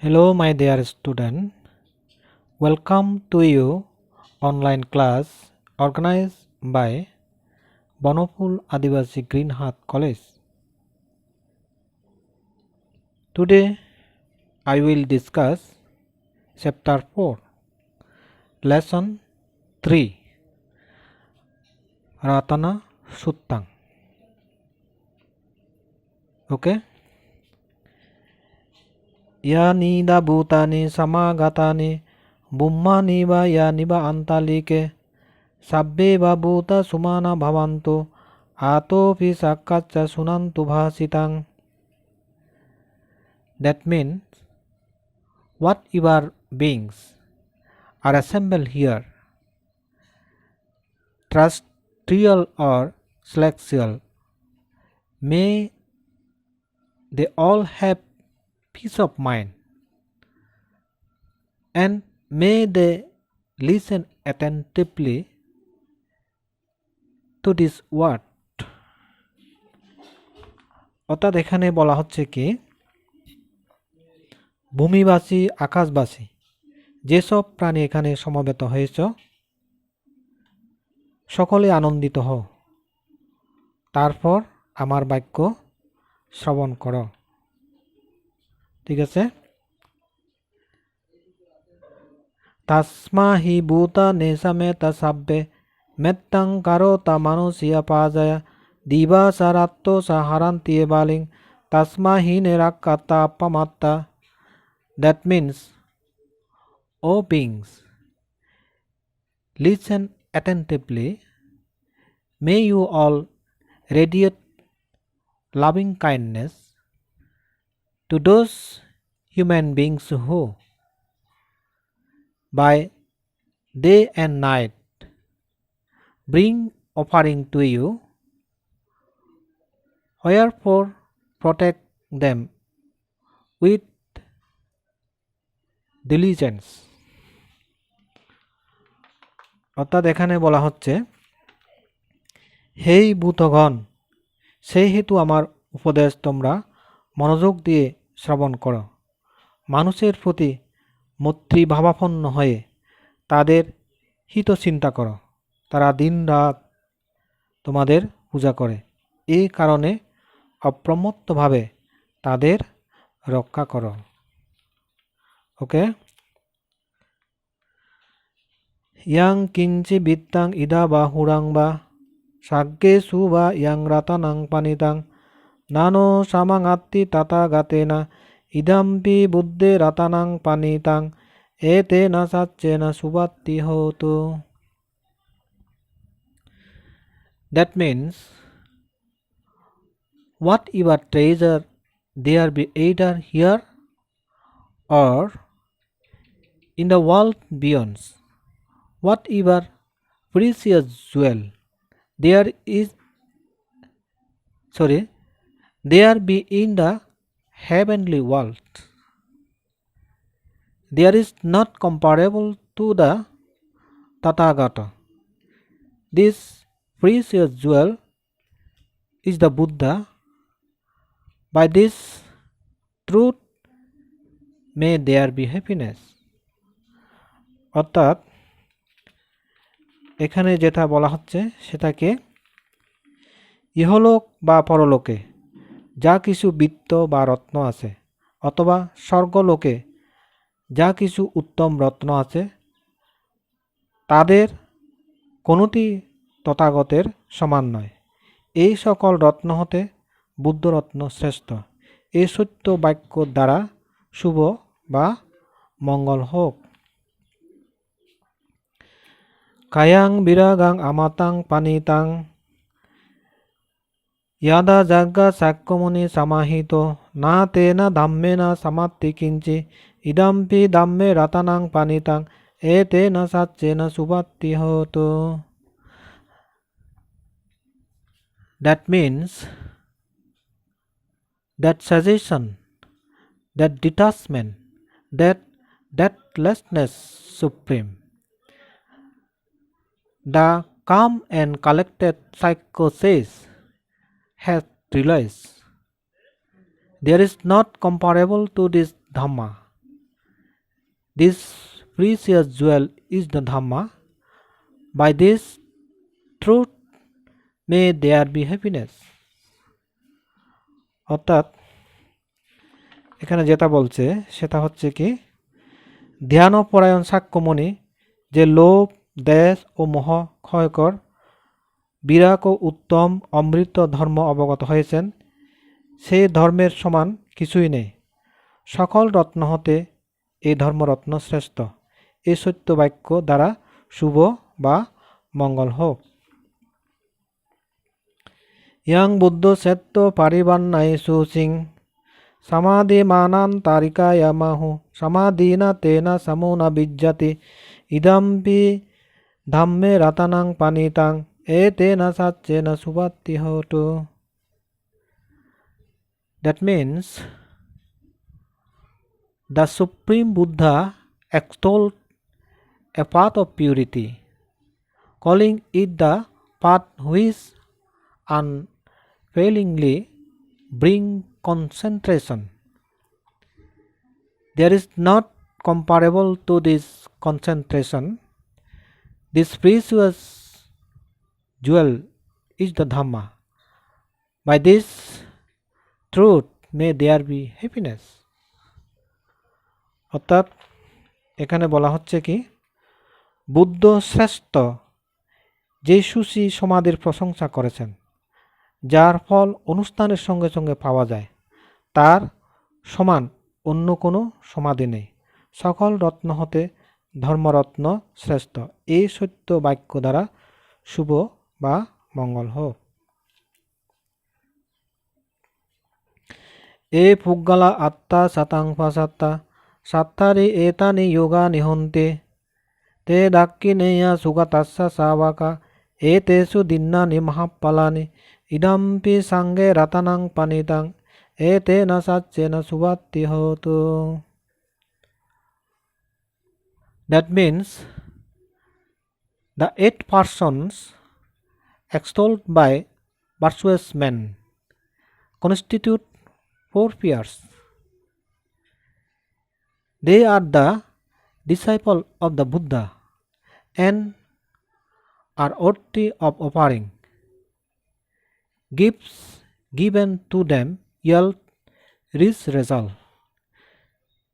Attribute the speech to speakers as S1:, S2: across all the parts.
S1: Hello, my dear student. Welcome to your online class organized by Banopul Adivasi Green Heart College. Today, I will discuss Chapter 4, Lesson 3, Ratana Suttang. Okay? Ya nida bhutani samagatani bummani va ya niba antalike sabbe va bhuta sumana bhavantu atopi sakkaccha sunantu bhasitang. That means whatever beings are assembled here, terrestrial or celestial, may they all have peace of mind, and may they listen attentively to this word. অর্থাৎ এখানে বলা হচ্ছে কি ভূমিবাসী আকাশবাসী যেসব প্রাণী এখানে সমবেত হয়েছ সকলে আনন্দিত হও, তারপর আমার বাক্য শ্রবণ করো। ঠিক আছে? তাসমা হি ভূতা নেশামেতা সাব্বে মেত্তাং কারোতা মানুষিয়া পাজায়া দিবা সারাত্ত সাহারান্তিয়ে বালিং তাসমা হি নেরাক্কাতা আপ্পামাত্তা। That means, O beings, listen attentively. May you all radiate loving kindness to those human beings who, by day and night, bring offering to you. Wherefore, protect them with diligence. অর্থাৎ এখানে বলা হচ্ছে হেই ভূতগণ, সেই হেতু আমার উপদেশ তোমরা মনোযোগ দিয়ে শ্রবণ করো। মানুষের প্রতি মৈত্রীভাবাপন্ন হয়ে তাদের হিত চিন্তা করো। তারা দিন রাত তোমাদের পূজা করে, এই কারণে অপ্রমত্তভাবে তাদের রক্ষা করো। ওকে? ইয়াং কিঞ্চি বিত্তাং ইদা বা হুরাং বা সাগ্গে সু বা ইয়াং রাতানাং পানিতাং নানো সামাঙাত্তি তাতা গাতেনা ইদাম্পি বুদ্ধে রাতানাং পানিতাং এতে না সাচ্চে না সুবাত্তি হতো। That means, whatever treasure there be either here or in the world beyond, whatever precious jewel there be in the heavenly world, there is not comparable to the Tathagata. This precious jewel is the Buddha. By this truth may there be happiness. অর্থাৎ এখানে যেটা বলা হচ্ছে সেটাকে ইহলোক বা পরলোকে যা কিছু বিত্ত বা রত্ন আছে অথবা স্বর্গলোকে যা কিছু উত্তম রত্ন আছে তাদের কোনোটি তথাগতের সমান নয়। এই সকল রত্ন হতে বুদ্ধরত্ন শ্রেষ্ঠ। এই সত্য বাক্য দ্বারা শুভ বা মঙ্গল হোক। কায়াং বিরাগাং আমাতাং পানিতাং ইয়াদা জাগ্গা সাক্ষ্যমণি সমাহিত না তেনা ধাম্মেনা সমাপ্তি কিঞ্চি ইদাম্পি ধাম্মে রাতানাং পানিতাং এতে না সাচ্চেন সুবাত্তি হতো। That means, that suggestion, that detachment, that deathlessness supreme, the calm and collected psychosis has realized there is not comparable to this Dhamma. This precious jewel is the Dhamma. By this truth may there be happiness. অর্থাৎ এখানে যেটা বলছে সেটা হচ্ছে কি, ধ্যানপরায়ণ সাক্ষ্যমণি যে লোভ, দেশ ও মোহ ক্ষয়কর বিরাট ও উত্তম অমৃত ধর্ম অবগত হয়েছেন, সেই ধর্মের সমান কিছুই নেই। সকল রত্ন হতে এই ধর্মরত্ন শ্রেষ্ঠ। এই সত্য বাক্য দ্বারা শুভ বা মঙ্গল হোক। ইয়াং বুদ্ধ সেত্য পারিবান্নাই সুসিং সমাধি মানান তারিকায়ামাহু সমাধিনা তেনা সমুনা বিজ্জাতি ইদম্পি ধাম্মে রাতানাং পানিতাং এতেনা সাচ্চেনা সুবাত্তি হতু। That means the Supreme Buddha extolled a path of purity, calling it the path which unfailingly bring concentration. There is not comparable to this concentration. This precious jewel is the Dhamma. By this truth may there be happiness. অর্থাৎ এখানে বলা হচ্ছে কি, বুদ্ধ শ্রেষ্ঠ যে sushi সমাধির প্রশংসা করেছেন, যার ফল অনুষ্ঠানের সঙ্গে সঙ্গে পাওয়া যায়, তার সমান অন্য কোনো সমাধি নেই। সকল রত্ন হতে ধর্মরত্ন শ্রেষ্ঠ। এই সত্য বাক্য দ্বারা শুভ বা মঙ্গল হোক। এ পুগ্গালা আত্মা সাতাংপাসাত্তা সাত্তারি এতানি যোগা নিহন্তে তে দাক্ষিণেয়া সুগাতাস্যা সাবাকা এতেষু দিন্নানি মহাপ্পালানি ইদম্পি সাঙ্গে রাতানাং পানিতাং এতেনা সাচ্চেনা সুবাত্তি হতু। That means the 8 persons extolled by virtuous men constitute 4 peers. They are the disciples of the Buddha and are worthy of offering. Gifts given to them yield rich result.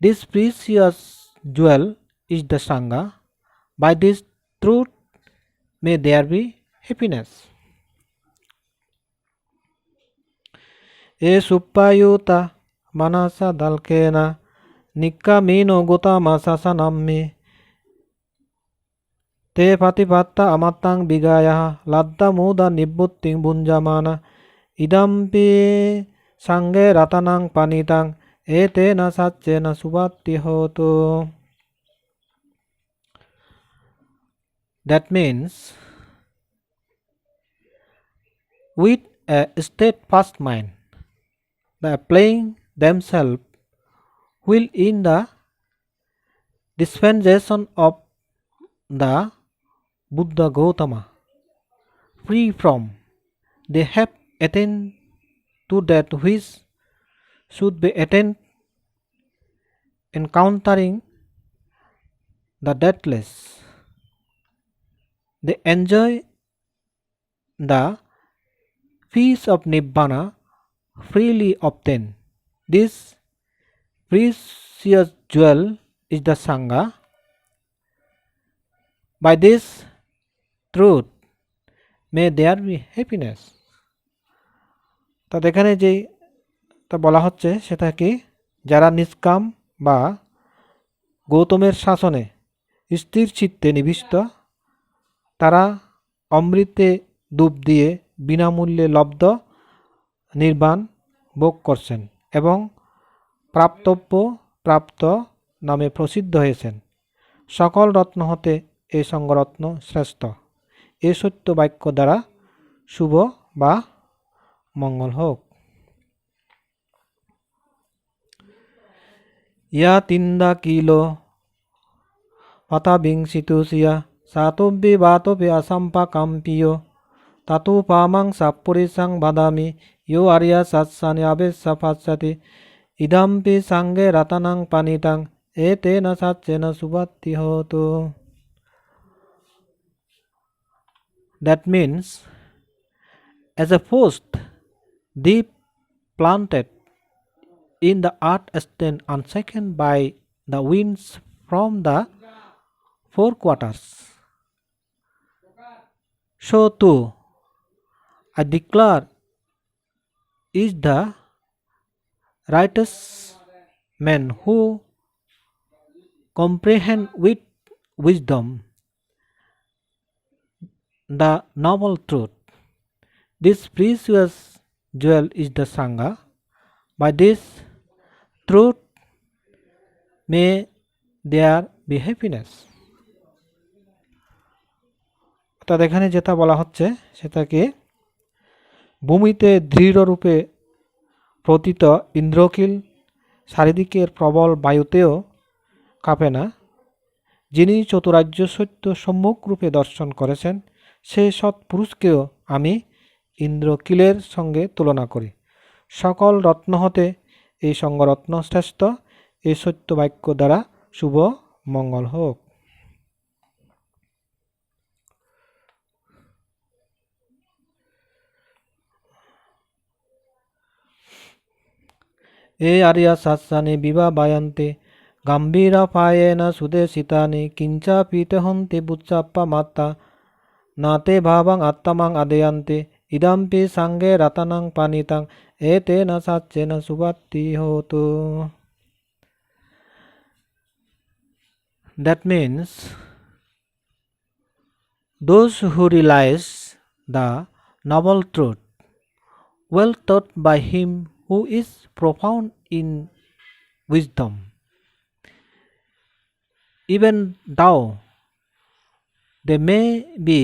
S1: This precious jewel is the Sangha. By this truth may there be happiness. E suppayuta manasa dalkena nikkamino gotamasa nammi te patipatta amattang bigaya ladda muda nibbutting bunjamana idampi sange ratanang panitang etena saccena subatti hotu. That means with a steadfast mind, the applying themselves will in the dispensation of the Buddha Gautama, free from, they have attained to that which should be attained, encountering the deathless. They enjoy the peace of Nibbana freely obtained. This precious jewel is the Sangha. By this truth may there be happiness. তা এখানে যে তা বলা হচ্ছে সেটা কি, যারা নিষ্কাম বা গৌতমের শাসনে স্থির চিত্তে নিবিষ্ট, তারা অমৃতে ডুব দিয়ে বিনামূল্যে লব্ধ নির্বাণ ভোগ করছেন এবং প্রাপ্তব্য প্রাপ্ত নামে প্রসিদ্ধ হয়েছেন। সকল রত্ন হতে এই সঙ্গরত্ন শ্রেষ্ঠ। এই সত্য বাক্য দ্বারা শুভ বা মঙ্গল হোক। ইয়া তিন্দা কিলো পাতা বিংশিতুসিয়া সাতব্বি বাতপি আসাম্পা কাম্পিয় তাতু পামাং সাপুরিসাং বাদামি ইয়ো আরিয়া সাৎসানি আবেশা পাচ্ছাতি ইদাম্পি সাঙ্গে রাতানাং পানিতাং etena saccena subatti hotu. That means, as a post deep planted in the earth stand unshaken by the winds from the four quarters, so too I declare is the righteous man who comprehend with wisdom the noble truth. This precious jewel is the Sangha. By this truth may there be happiness. অর্থাৎ এখানে যেটা বলা হচ্ছে সেটাকে ভূমিতে দৃঢ়রূপে প্রতীত ইন্দ্রকিল চারিদিকের প্রবল বায়ুতেও কাঁপে না। যিনি চতুরার্য সত্য সম্মুখরূপে দর্শন করেছেন সেই সৎপুরুষকেও আমি ইন্দ্রকিলের সঙ্গে তুলনা করি। সকল রত্ন হতে এই সঙ্গরত্ন শ্রেষ্ঠ। এই সত্য বাক্য দ্বারা শুভ মঙ্গল হোক। এ আরিয়া শাস্ত্রানি বিবা বায়ান্তে গাম্ভীরা পায়েনা সুদেশিতানি কিঞ্চা পিতে হন্তে বুচ্চাপ্পা মাত্তা নাতে ভাবাং আত্মামাং আদেয়ান্তে ইদাম্পি সাঙ্গে রাতানাং পানিতাং এতেনা সাচ্চেনা সুবাত্তি হোতু। That means, those who realize the noble truth, well taught by him who is profound in wisdom, even though they may be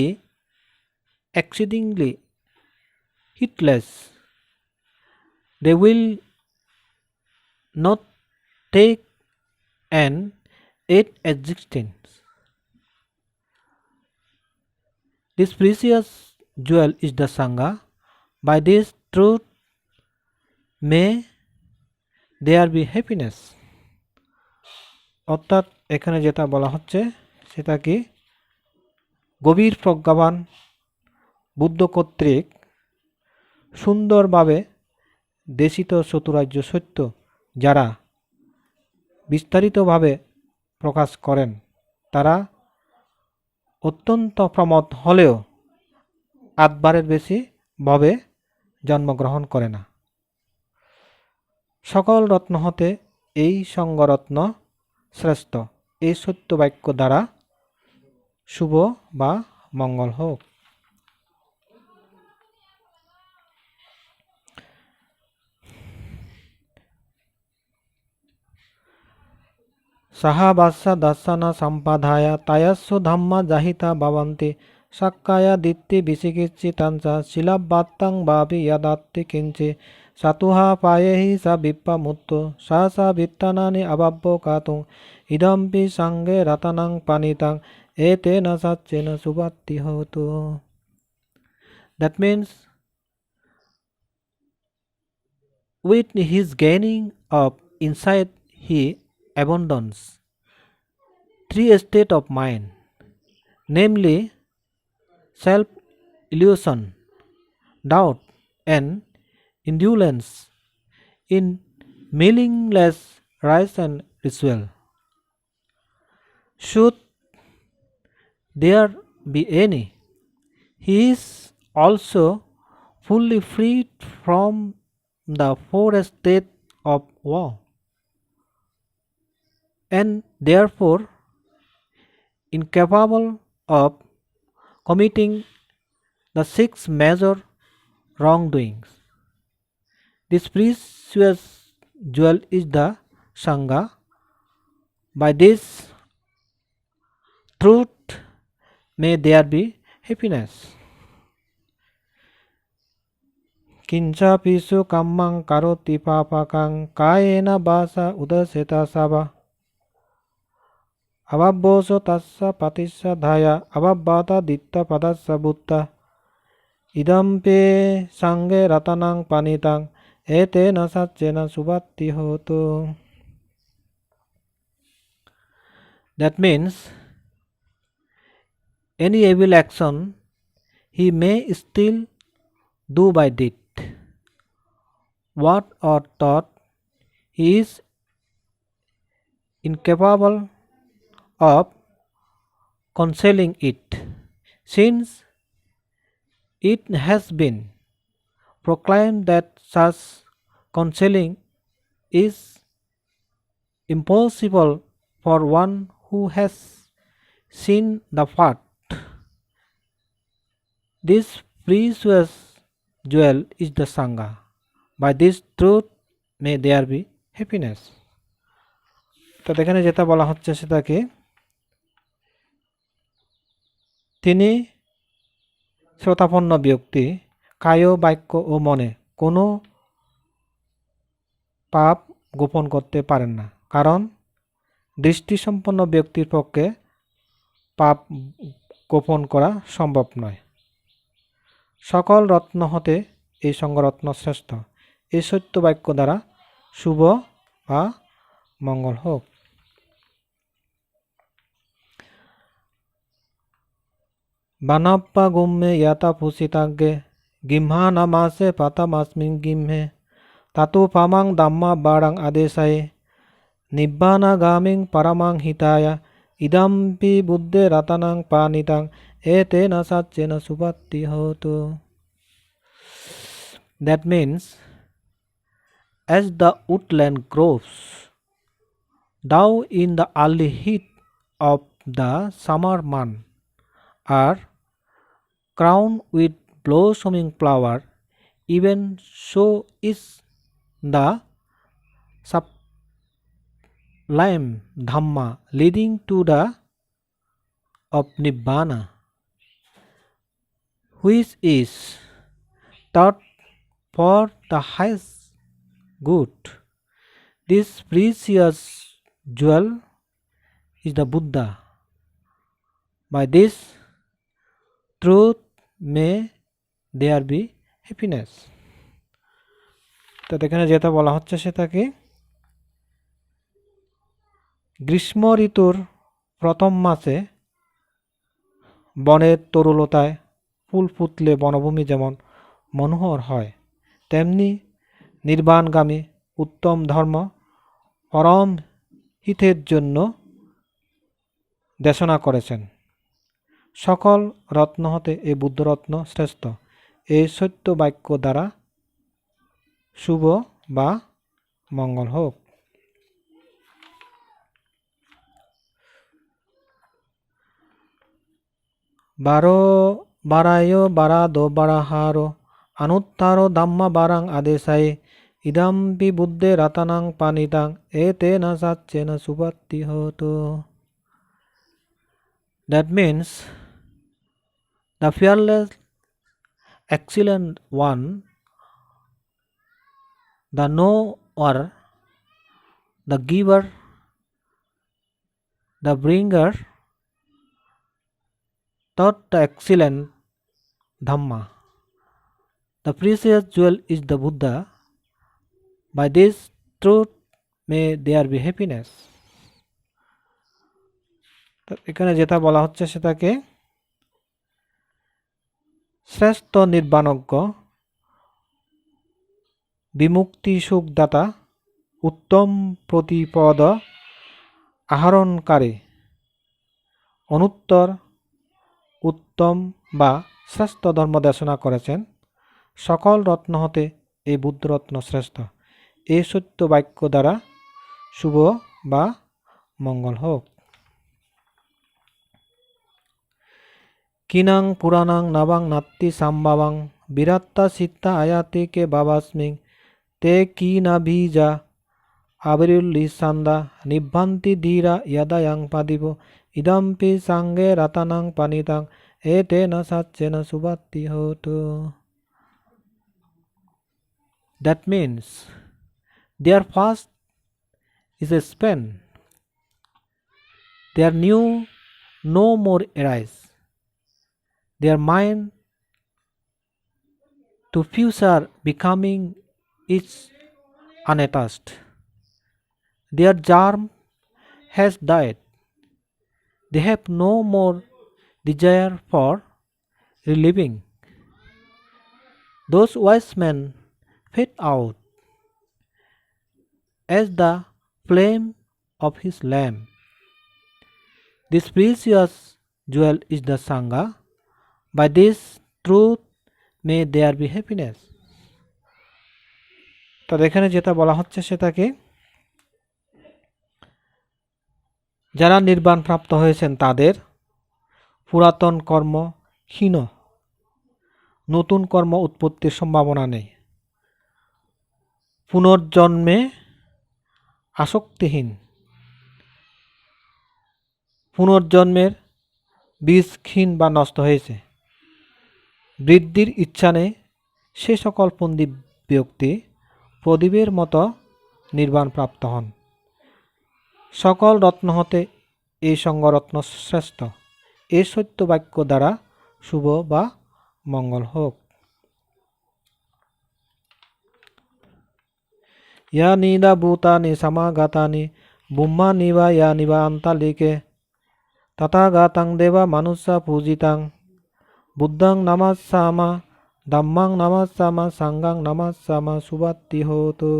S1: exceedingly heedless, they will not take an aid existence. This precious jewel is the Sangha. By this truth may there be happiness. অর্থাৎ এখানে যেটা বলা হচ্ছে সেটা কি, গভীর প্রজ্ঞাবান বুদ্ধ কর্তৃক সুন্দরভাবে দেশিত চতুরার্য সত্য যারা বিস্তারিতভাবে প্রকাশ করেন তারা অত্যন্ত প্রমথ হলেও আটবারের বেশি ভবে জন্মগ্রহণ করে না। সকল রত্ন হতে এই সঙ্গরত্ন শ্রেষ্ঠ। এই সত্য বাক্য দ্বারা শুভ বা মঙ্গল হোক। সাহা বাসা দাসানা সম্পাধায়া তায়াস্য ধাম্মা জাহিতা ভাবন্তি সাক্কায়া দিত্তি বিচিকিচ্ছি তাঞ্চা শিলাব্বাত্তাং ভাবি ইয়াদাত্তি কিঞ্চি সাতুহা পায়েহি সা বিপ্পা মুত্ত সা সা বিত্তানানি আবাব্য কাতুং ইদম্পি সাঙ্গে রাতানাং পানিতাং এতেনা সাচ্চেনা সুবাত্তি হোতু। That means, with his gaining of insight he abandons three states of mind, namely self-illusion, doubt, and indulgence in meaningless rites and ritual. Should there be any, he is also fully freed from the four states of woe, and therefore incapable of committing the six major wrongdoings. This precious jewel is the Sangha. By this truth may there be happiness. Kincha pisu kammang karoti papakang kayena basa udaseta saba ababboso tassa patissa dhaya ababbata ditta padassa butta idampe sange ratanang panitang etena saccena subatti hotu. That means any evil action he may still do by deed. What or thought he is incapable of concealing it, since it has been proclaimed that such concealing is impossible for one who has seen the fact. This precious jewel is the Sangha. By this truth may there be happiness. তো এখানে যেটা বলা হচ্ছে সেটা কি, তিনি শ্রোতাপন্ন ব্যক্তি কায় বাক্য ও মনে কোনো পাপ গোপন করতে পারেন না, কারণ দৃষ্টিসম্পন্ন ব্যক্তির পক্ষে পাপ গোপন করা সম্ভব নয়। সকল রত্ন হতে এই সঙ্গরত্ন শ্রেষ্ঠ। এই সত্য বাক্য দ্বারা শুভ বা মঙ্গল হোক। বানাপ্পা গুম্মে ইয়াতা পুসিতাগ্গে গিম্হা নামাসে পাতামাস্মিং গিম্হে তাতু পামাং দাম্মা বারাং আদেশায়ে নিব্বানা গামিং পারামাং হিতায়া ইদাম্পি বুদ্ধে রাতানাং পানিতাং এতেনা সাচ্চেনা সুপাত্তি হতো। That means, as the woodland grows down in the early heat of the summer month are crowned with blossoming flower, even so is the sublime Dhamma leading to the of Nibbana, which is thought for the highest good. This precious jewel is the Buddha. By this truth may there be happiness. তো এখানে যেটা বলা হচ্ছে সেটা কি, গ্রীষ্ম ঋতুর প্রথম মাসে বনের তরুলতায় ফুল ফুটলে বনভূমি যেমন মনোহর হয়, তেমনি নির্বাণগামী উত্তম ধর্ম পরম হিতের জন্য দেশনা করেছেন। সকল রত্ন হতে এই বুদ্ধরত্ন শ্রেষ্ঠ। এই সত্য বাক্য দ্বারা শুভ বা মঙ্গল হোক। বারো বারায় বারাদো বারাহারো anuttaro dhamma barang adesai idampi buddhe ratanang panitang etena satchena supatti hoto. That means, the fearless excellent one, the knower, the giver, the bringer, taught the excellent Dhamma. The precious jewel is the Buddha. By this truth may there be happiness. তো এখানে যেটা বলা হচ্ছে সেটাকে শ্রেষ্ঠ নির্বাণজ্ঞ, বিমুক্তি সুখদাতা, উত্তম প্রতিপদ আহরণকারী, অনুত্তর, উত্তম বা শ্রেষ্ঠ ধর্ম দেশনা করেছেন। সকল রত্ন হতে এই বুদ্ধরত্ন শ্রেষ্ঠ। এই সত্য বাক্য দ্বারা শুভ বা মঙ্গল হোক। কিনাং পুরাণাং নবাং নাত্তি সাম্বাবাং বিরাত্তা সিত্তা আয়াতে কে বাবাস্মিং তে কি না বীজা আবিরুল্লি সান্দা নিভ্রান্তি ধীরা ইয়াদায়াং পাদিব ইদম্পি সাঙ্গে রাতানাং পানিতাং এতে না সাচ্চেনা সুবাত্তি হতো। That means, their past is a span, their new no more arise, their mind to future becoming is unattached, their germ has died, They have no more desire for reliving. Those wise men fade out as the flame of his lamp. This precious jewel is the Sangha. By this truth may there be happiness. তো এখানে যেটা বলা হচ্ছে সেটা কি, যারা নির্বাণ প্রাপ্ত হয়েছেন তাদের পুরাতন কর্ম হীন, নতুন কর্ম উৎপত্তির সম্ভাবনা নেই, পুনর্জন্মে আসক্তিহীন, পুনর্জন্মের বীজ ক্ষীণ বা নষ্ট হয়েছে, বৃদ্ধির ইচ্ছা নেই, সে সকল পণ্ডিত ব্যক্তি প্রদীপের মতো নির্বাণ প্রাপ্ত হন। সকল রত্ন হতে এই সঙ্গরত্ন শ্রেষ্ঠ। এই সত্য বাক্য দ্বারা শুভ বা মঙ্গল হোক। ইয়া নিদা ভূতানি সমাগতানি ব্রহ্মানি বা ইয়ানি বা আন্তালিকে তথাগতাং দেবা মানুষা পূজিতাং বুদ্ধং নমস্যামা ধম্মাং নমস্যামা সাঙ্গাং নমস্যামা সুবাত্তি হোতু।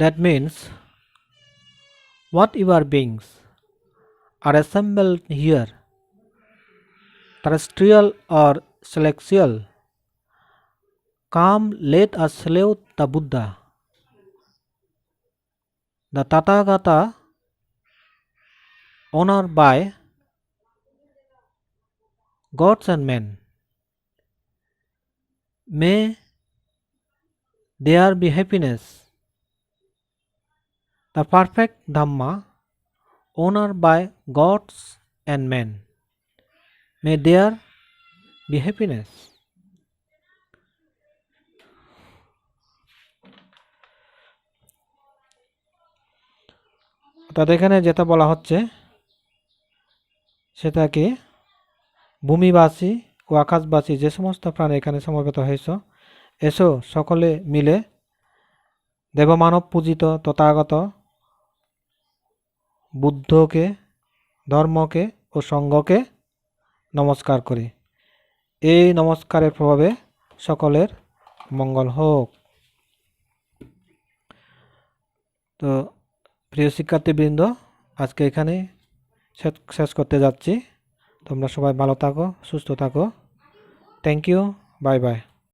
S1: That means, whatever beings are assembled here, terrestrial or celestial, come, let us salute the Buddha, the Tathagata, honored by gods and men. May there be happiness. The perfect Dhamma, honored by gods and men. May there be happiness. তাদের এখানে যেটা বলা হচ্ছে সেটা কি, ভূমিবাসী ও আকাশবাসী যে সমস্ত প্রাণী এখানে সমবেত হয়েছ, এসো সকলে মিলে দেবমানব পূজিত তথাগত বুদ্ধকে, ধর্মকে ও সঙ্ঘকে নমস্কার করি। এই নমস্কারের প্রভাবে সকলের মঙ্গল হোক। তো প্রিয় শিক্ষার্থীবৃন্দ, আজকে এখানে শেষ করতে যাচ্ছি। তোমরা সবাই ভালো থাকো, সুস্থ থাকো। Thank you, bye by.